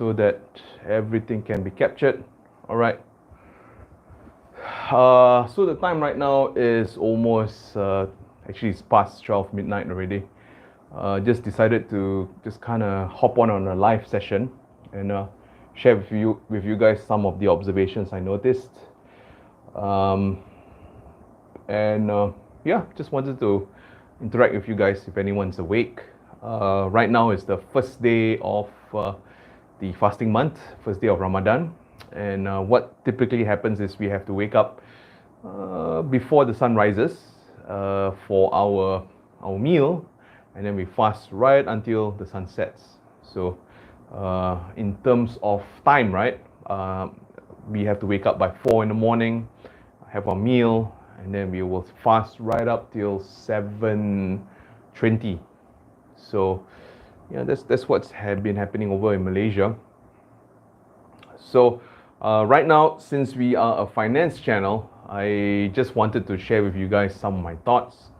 so that everything can be captured. All right. So the time right now is almost, actually it's past 12 midnight already. Just decided to just kind of hop on a live session and share with you guys some of the observations I noticed. Yeah, just wanted to interact with you guys if anyone's awake. Right now is the first day of the fasting month, first day of Ramadan. And what typically happens is we have to wake up before the sun rises for our meal, and then we fast right until the sun sets. So in terms of time, right, we have to wake up by 4 in the morning, have our meal, and then we will fast right up till 7:20. So yeah, that's what's been happening over in Malaysia. So right now, since we are a finance channel, I just wanted to share with you guys some of my thoughts.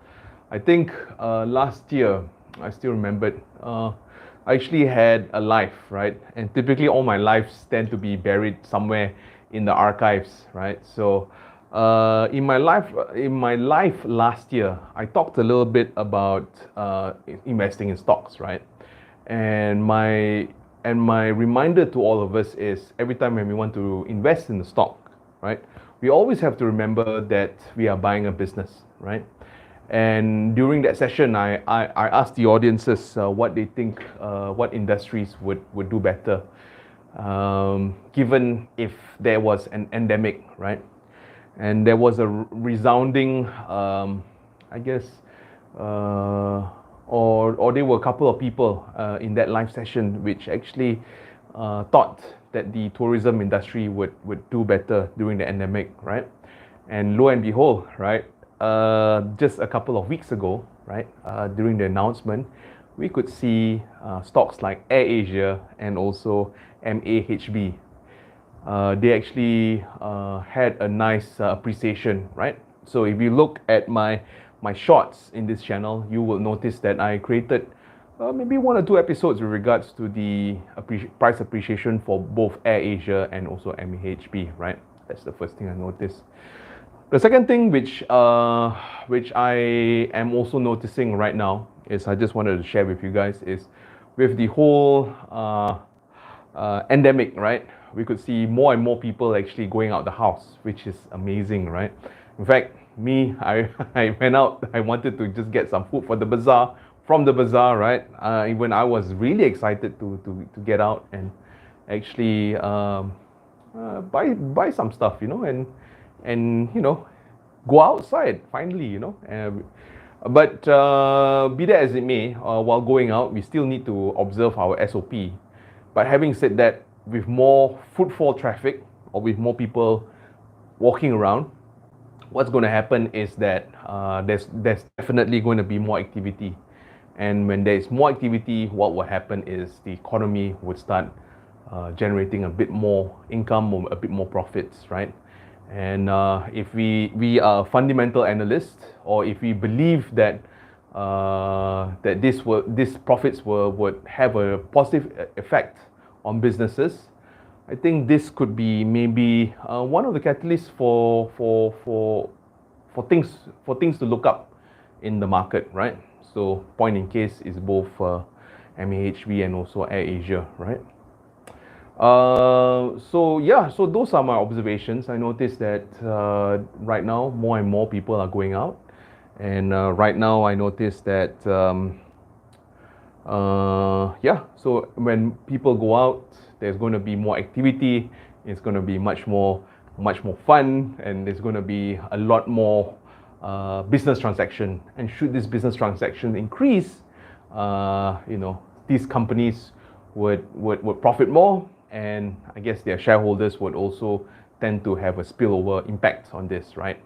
I think last year, I still remembered, I actually had a life, right? And typically all my lives tend to be buried somewhere in the archives, right? So in my life last year, I talked a little bit about investing in stocks, right? And my reminder to all of us is every time when we want to invest in the stock, right, we always have to remember that we are buying a business, right? And during that session, I asked the audiences what they think, what industries would do better, given if there was an endemic, right? And there was a resounding, I guess, or there were a couple of people in that live session which actually thought that the tourism industry would do better during the endemic, right? And lo and behold, right, just a couple of weeks ago, right, during the announcement, we could see stocks like AirAsia and also MAHB. They actually had a nice appreciation, right? So if you look at my shorts in this channel, you will notice that I created maybe 1 or 2 episodes with regards to the price appreciation for both AirAsia and also MAHB, right? That's the first thing I noticed. The second thing which I am also noticing right now is I just wanted to share with you guys is with the whole endemic, right? We could see more and more people actually going out the house, which is amazing, right? In fact, me, I went out, I wanted to just get some food for the bazaar, from the bazaar, right? Even I was really excited to get out and actually buy some stuff, you know, and you know, go outside finally, you know. But be that as it may, while going out, we still need to observe our SOP. But having said that, with more footfall traffic or with more people walking around, what's going to happen is that there's definitely going to be more activity. And when there's more activity, what will happen is the economy would start generating a bit more income or a bit more profits, right? And if we are fundamental analysts, or if we believe that that these profits would have a positive effect on businesses, I think this could be maybe one of the catalysts for things to look up in the market, right? So point in case is both MAHB and also AirAsia, right? So yeah, so those are my observations. I noticed that right now more and more people are going out, and right now I noticed that yeah, so when people go out, there's going to be more activity. It's going to be much more fun, and there's going to be a lot more business transaction. And should this business transaction increase, you know, these companies would profit more, and I guess their shareholders would also tend to have a spillover impact on this, right?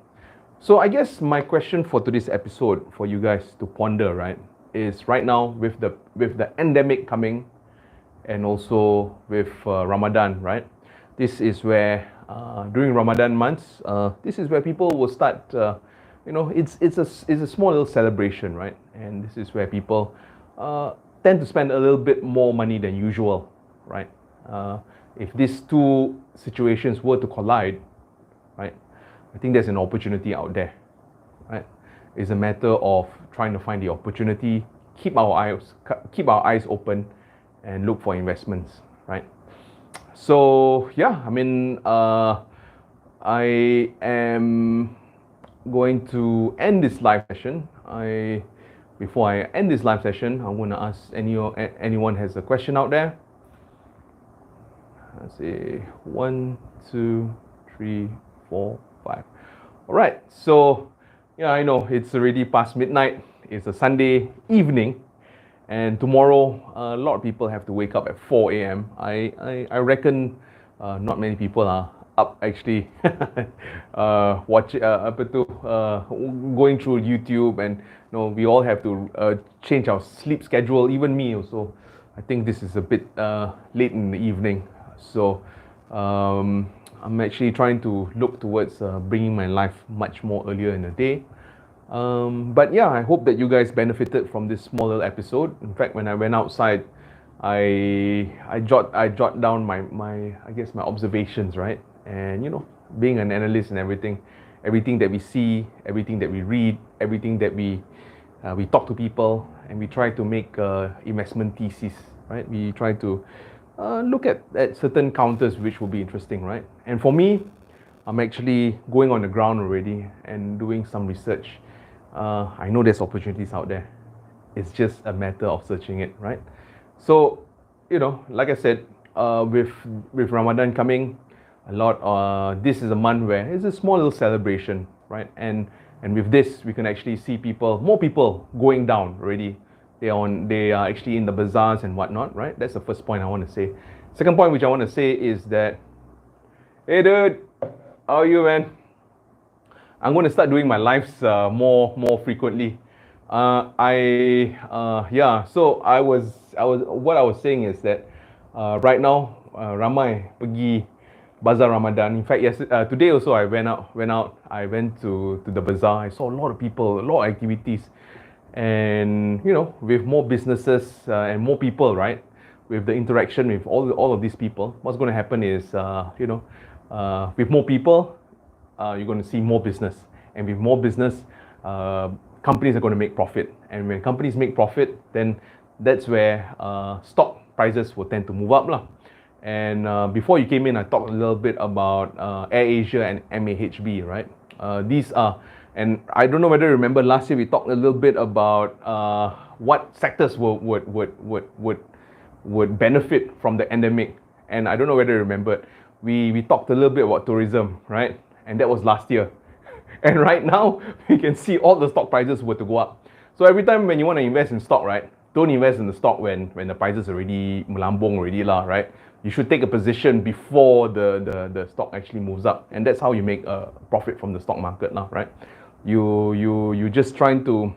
So I guess my question for today's episode for you guys to ponder, right, is right now with the endemic coming, and also with Ramadan, right? This is where during Ramadan months, this is where people will start. You know, it's a small little celebration, right? And this is where people tend to spend a little bit more money than usual, right? If these two situations were to collide, right, I think there's an opportunity out there, right? It's a matter of trying to find the opportunity, keep our eyes open, and look for investments, right? So yeah, I mean, I am going to end this live session. Before I end this live session, I'm going to ask anyone has a question out there. Let's see, 1, 2, 3, 4, 5. All right, so yeah, I know it's already past midnight. It's a Sunday evening, and tomorrow a lot of people have to wake up at 4 a.m. I reckon not many people are up actually going through YouTube, and we all have to change our sleep schedule, even me also. I think this is a bit late in the evening, so I'm actually trying to look towards bringing my life much more earlier in the day. But yeah, I hope that you guys benefited from this small little episode. In fact, when I went outside, I jot down my I guess my observations, right? And being an analyst and everything that we see, everything that we read, everything that we talk to people, and we try to make investment theses, right? We try to look at certain counters which will be interesting, right? And for me, I'm actually going on the ground already and doing some research. I know there's opportunities out there. It's just a matter of searching it, right? So, like I said, with Ramadan coming, this is a month where it's a small little celebration, right? And with this, we can actually see more people going down already. They are actually in the bazaars and whatnot, right? That's the first point I want to say. Second point which I want to say is that, hey dude, how are you, man? I'm going to start doing my lives more frequently. So what I was saying is that right now ramai pergi Bazaar Ramadan. In fact, today also I went out. I went to the bazaar. I saw a lot of people, a lot of activities. And with more businesses and more people, right, with the interaction with all of these people, what's going to happen is with more people, you're going to see more business, and with more business, companies are going to make profit. And when companies make profit, then that's where stock prices will tend to move up lah. And before you came in, I talked a little bit about AirAsia and MAHB, right? These are, and I don't know whether you remember last year we talked a little bit about what sectors would benefit from the endemic. And I don't know whether you remember, we talked a little bit about tourism, right? And that was last year. And right now, we can see all the stock prices were to go up. So every time when you want to invest in stock, right, don't invest in the stock when the prices already melambung already lah, right? You should take a position before the stock actually moves up, and that's how you make a profit from the stock market now, right? You just trying to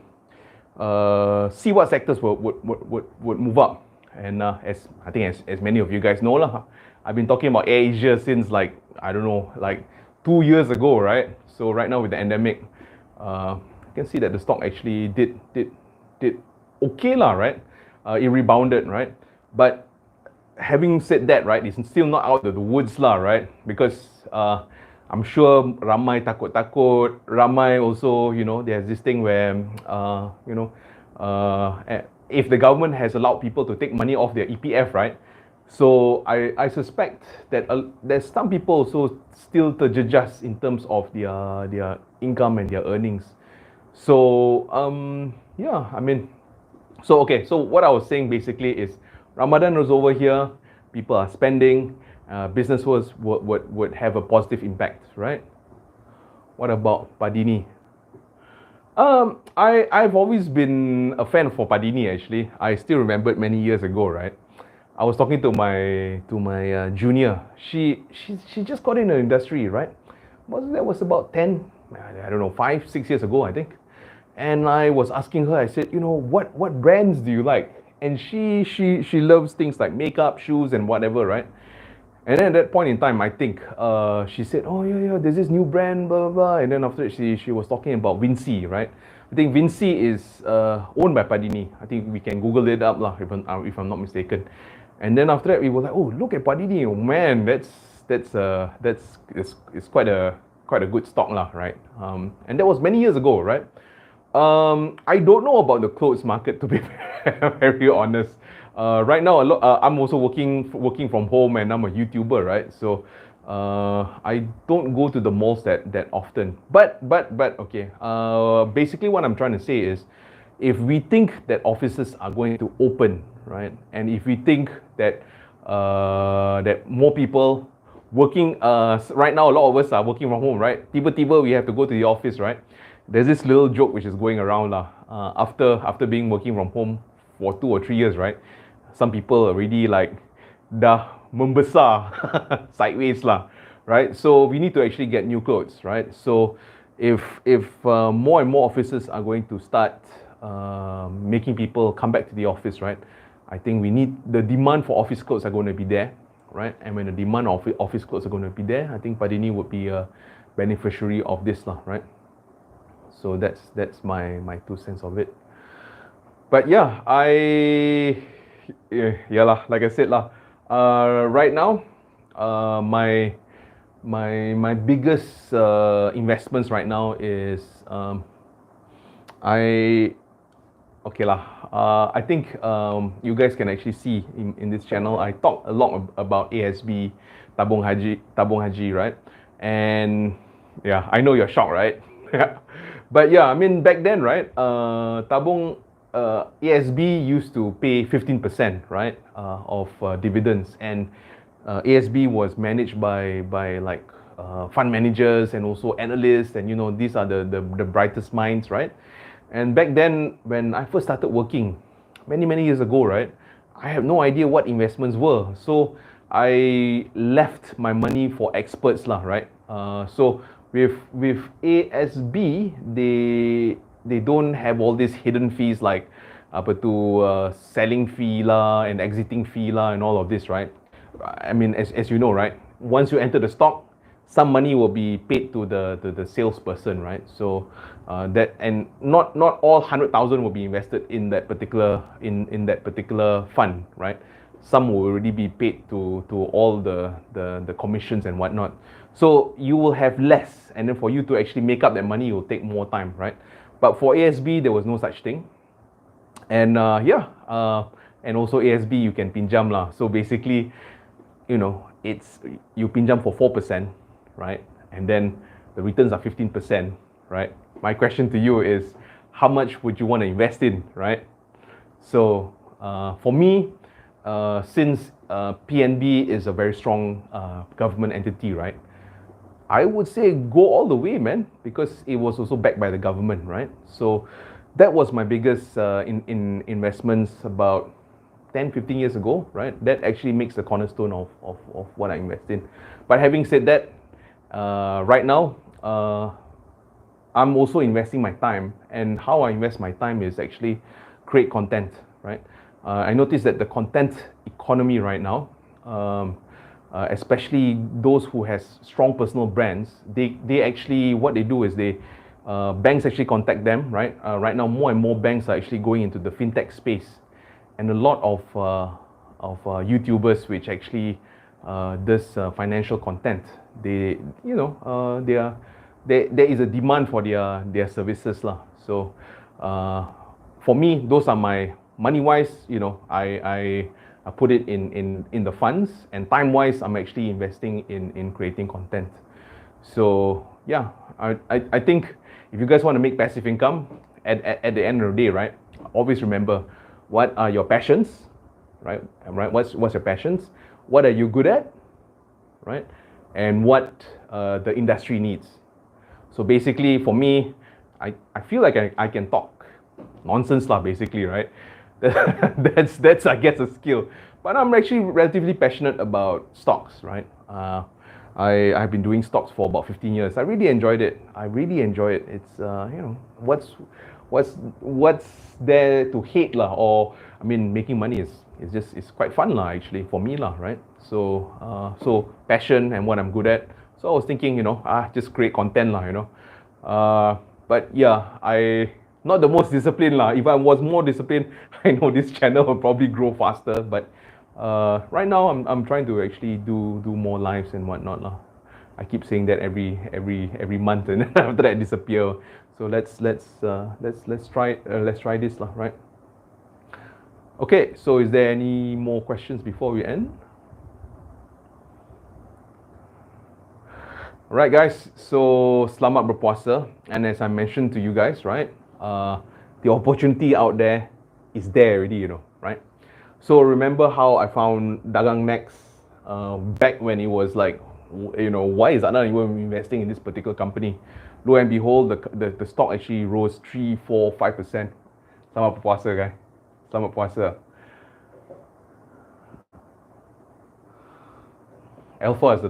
see what sectors would move up, and as many of you guys know lah, I've been talking about AirAsia since like 2 years ago, right? So right now with the endemic, you can see that the stock actually did okay lah, right? It rebounded, right? But having said that, right, it's still not out of the woods lah, right? Because I'm sure ramai takut, ramai also, there's this thing where, if the government has allowed people to take money off their EPF, right? So I suspect that there's some people also still terjejas in terms of their income and their earnings. So so what I was saying basically is Ramadan was over here, people are spending, businesses would have a positive impact, right? What about Padini? I've always been a fan for Padini actually. I still remember it many years ago, right? I was talking to my junior. She just got in the industry, right? That was about 5, 6 years ago, I think. And I was asking her, I said, what brands do you like? And she loves things like makeup, shoes, and whatever, right? And then at that point in time, I think she said, oh yeah, there's this new brand, blah blah blah. And then after that, she was talking about Vinci, right? I think Vinci is owned by Padini. I think we can Google it up lah, if I'm not mistaken. And then after that, we were like, oh, look at Padini, oh man, it's quite a good stock lah, right? And that was many years ago, right? I don't know about the clothes market, to be very honest. Right now, I'm also working from home, and I'm a YouTuber, right? So I don't go to the malls that often. But okay. Basically, what I'm trying to say is, if we think that offices are going to open, right, and if we think that that more people working, right now a lot of us are working from home, right? Tiba-tiba we have to go to the office, right? There's this little joke which is going around lah. After being working from home for 2 or 3 years, right? Some people already like dah membesar sideways lah, right? So we need to actually get new clothes, right? So if more and more offices are going to start making people come back to the office, right? I think we need, the demand for office clothes are going to be there, right? And when the demand of office clothes are going to be there, I think Padini would be a beneficiary of this lah, right? So that's my 2 cents of it. But yeah, yeah lah, like I said lah, right now, my biggest investments right now is okay lah. I think you guys can actually see in this channel, I talk a lot about ASB, tabung haji, right? And yeah, I know you're shocked, right? But yeah, I mean back then, right? Tabung ASB used to pay 15%, right, of dividends, and ASB was managed by like fund managers and also analysts, and you know, these are the brightest minds, right? And back then, when I first started working, many years ago, right, I had no idea what investments were. So I left my money for experts lah, right? So with ASB, they don't have all these hidden fees like selling fee lah and exiting fee lah and all of this, right? I mean, as you know, right, once you enter the stock, some money will be paid to the salesperson, right? So that, and not all 100,000 will be invested in that particular fund, right? Some will already be paid to all the commissions and whatnot. So you will have less, and then for you to actually make up that money, it will take more time, right? But for ASB, there was no such thing. And and also ASB, you can pinjam lah. So basically, you know, it's, you pinjam for 4%, right? And then the returns are 15%, right? My question to you is, how much would you want to invest in, right? So for me, since PNB is a very strong government entity, right, I would say go all the way, man, because it was also backed by the government, right? So that was my biggest in investments about 10-15 years ago, right? That actually makes the cornerstone of what I invest in. But having said that, right now, I'm also investing my time, and how I invest my time is actually create content, right? I noticed that the content economy right now, especially those who has strong personal brands, they actually, what they do is they, banks actually contact them, right? Right now, more and more banks are actually going into the fintech space, and a lot of YouTubers which actually does financial content. They, you know, there is a demand for their services lah. So for me, those are my money-wise. You know, I put it in the funds, and time-wise, I'm actually investing in creating content. So yeah, I think if you guys want to make passive income, at the end of the day, right, always remember, what are your passions, right? What's your passions? What are you good at, right? And what the industry needs. So basically, for me, I feel like I can talk nonsense lah, basically, right? That's I guess a skill. But I'm actually relatively passionate about stocks, right? I've been doing stocks for about 15 years. I really enjoyed it. It's you know, what's there to hate lah? Or I mean, making money is quite fun lah, actually, for me lah, right? So so passion and what I'm good at. So I was thinking, you know, just create content lah, you know. But yeah, I not the most disciplined lah. If I was more disciplined, I know this channel will probably grow faster. But Right now I'm trying to actually do more lives and whatnot lah. I keep saying that every month, and then after that disappear. So let's try this lah, right? Okay, so is there any more questions before we end? Alright guys, so selamat berpuasa, and as I mentioned to you guys, right, the opportunity out there is there already, right? So remember how I found Dagang Next back when it was like, why is Adnan even investing in this particular company? Lo and behold, the stock actually rose 3, 4, 5%. Selamat berpuasa guys, selamat puasa. Alpha is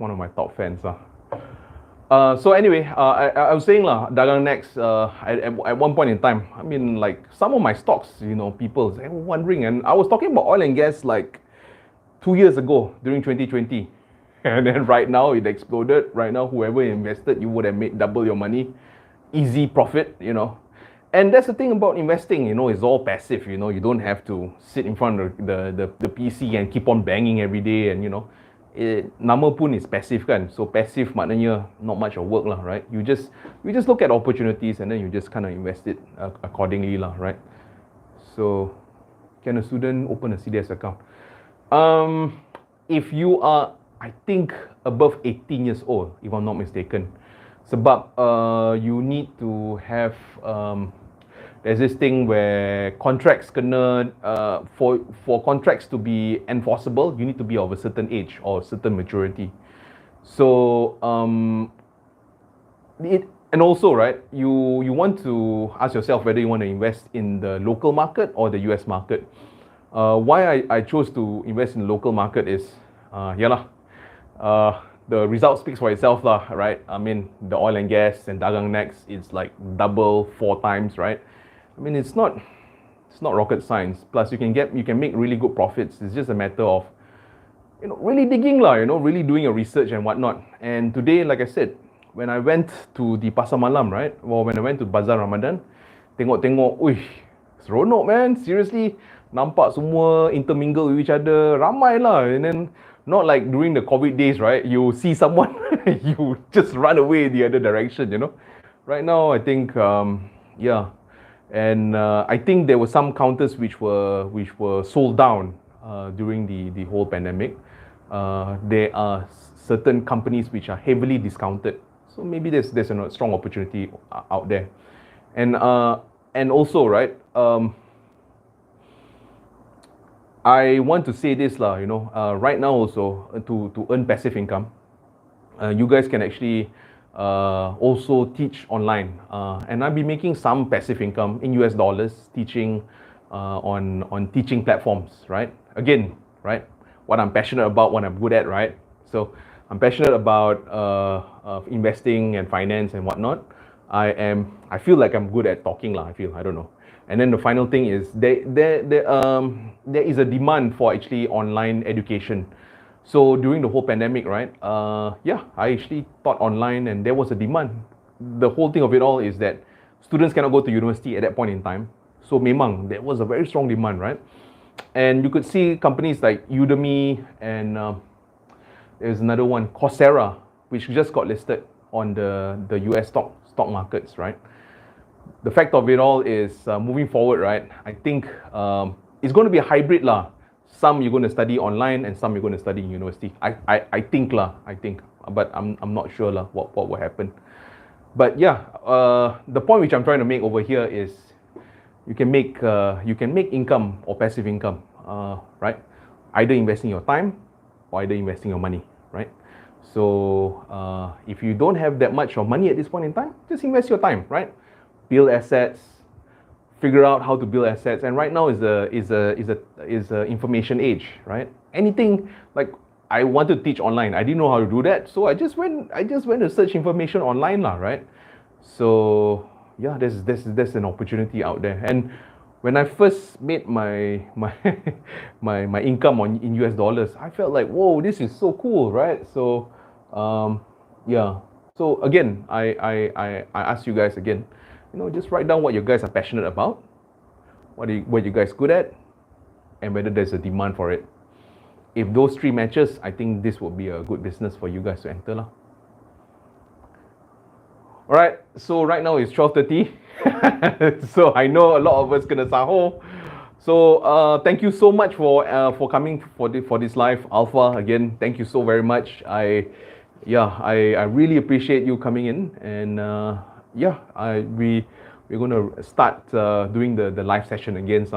one of my top fans. So anyway, I was saying lah, Dagang Next, at one point in time, I mean, like some of my stocks, people were wondering, and I was talking about oil and gas like 2 years ago during 2020, and then right now it exploded. Right now, whoever invested, you would have made double your money, easy profit, And that's the thing about investing, it's all passive, you don't have to sit in front of the PC and keep on banging every day, and nama pun is passive kan, so passive maknanya not much of work lah, right? You just look at opportunities and then you just kind of invest it accordingly lah, right? So can a student open a CDS account? If you are, I think, above 18 years old, if I'm not mistaken, sebab you need to have there's this thing where contracts kena for contracts to be enforceable, you need to be of a certain age or a certain maturity. So and also, right, you want to ask yourself whether you want to invest in the local market or the US market. Why I chose to invest in the local market is the result speaks for itself lah, right? I mean, the oil and gas and Dagang Next, it's like double, 4 times, right? I mean, it's not rocket science. Plus, you can make really good profits. It's just a matter of, really digging lah, really doing your research and whatnot. And today, like I said, when I went to the Pasar Malam, right? Well, when I went to Bazaar Ramadan, tengok, seronok man, seriously, nampak semua intermingle with each other, ramai lah. And then, not like during the COVID days, right? You see someone, you just run away the other direction, Right now, I think, and I think there were some counters which were sold down during the whole pandemic. There are certain companies which are heavily discounted, so maybe there's a strong opportunity out there. And also, right, I want to say this lah, right now also to earn passive income, you guys can actually also teach online, and I'll be making some passive income in US dollars teaching on teaching platforms, right? Again, right, what I'm passionate about, what I'm good at, right? So I'm passionate about investing and finance and whatnot. I feel like I'm good at talking lah, I don't know. And then the final thing is there is a demand for actually online education. So during the whole pandemic, right, I actually taught online and there was a demand. The whole thing of it all is that students cannot go to university at that point in time. So memang, there was a very strong demand, right? And you could see companies like Udemy and there's another one, Coursera, which just got listed on the US stock markets, right? The fact of it all is moving forward, right, I think it's going to be a hybrid lah. Some you're going to study online and some you're going to study in university. I think, but I'm not sure lah what will happen. But yeah, the point which I'm trying to make over here is you can make income or passive income, right? Either investing your time or either investing your money, right? So if you don't have that much of money at this point in time, just invest your time, right? Build assets, figure out how to build assets, and right now is a information age, right? Anything like I want to teach online, I didn't know how to do that, so I just went to search information online lah, right? So yeah, there's an opportunity out there. And when I first made my income in US dollars, I felt like, whoa, this is so cool, right? So yeah. So again, I ask you guys again, just write down what you guys are passionate about, what you guys good at, and whether there's a demand for it. if those three matches, I think this would be a good business for you guys to enter lah. Alright, so right now it's 12:30. So I know a lot of us gonna sahur. So thank you so much for coming for this live alpha again. Thank you so very much. I really appreciate you coming in, and we're gonna start doing the live session again.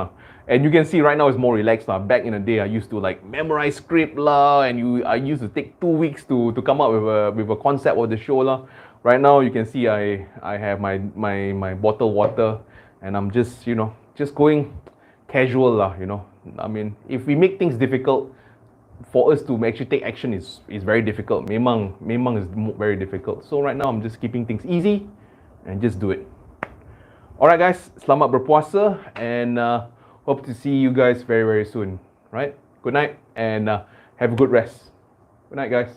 And you can see right now it's more relaxed. Back in the day, I used to like memorize script and I used to take 2 weeks to come up with a concept of the show . Right now you can see I have my bottled water, and I'm just going casual . I mean, if we make things difficult, for us to actually take action is very difficult. Memang is very difficult. So right now I'm just keeping things easy and just do it. Alright guys, selamat berpuasa, and hope to see you guys very, very soon. Right? Good night, and have a good rest. Good night guys.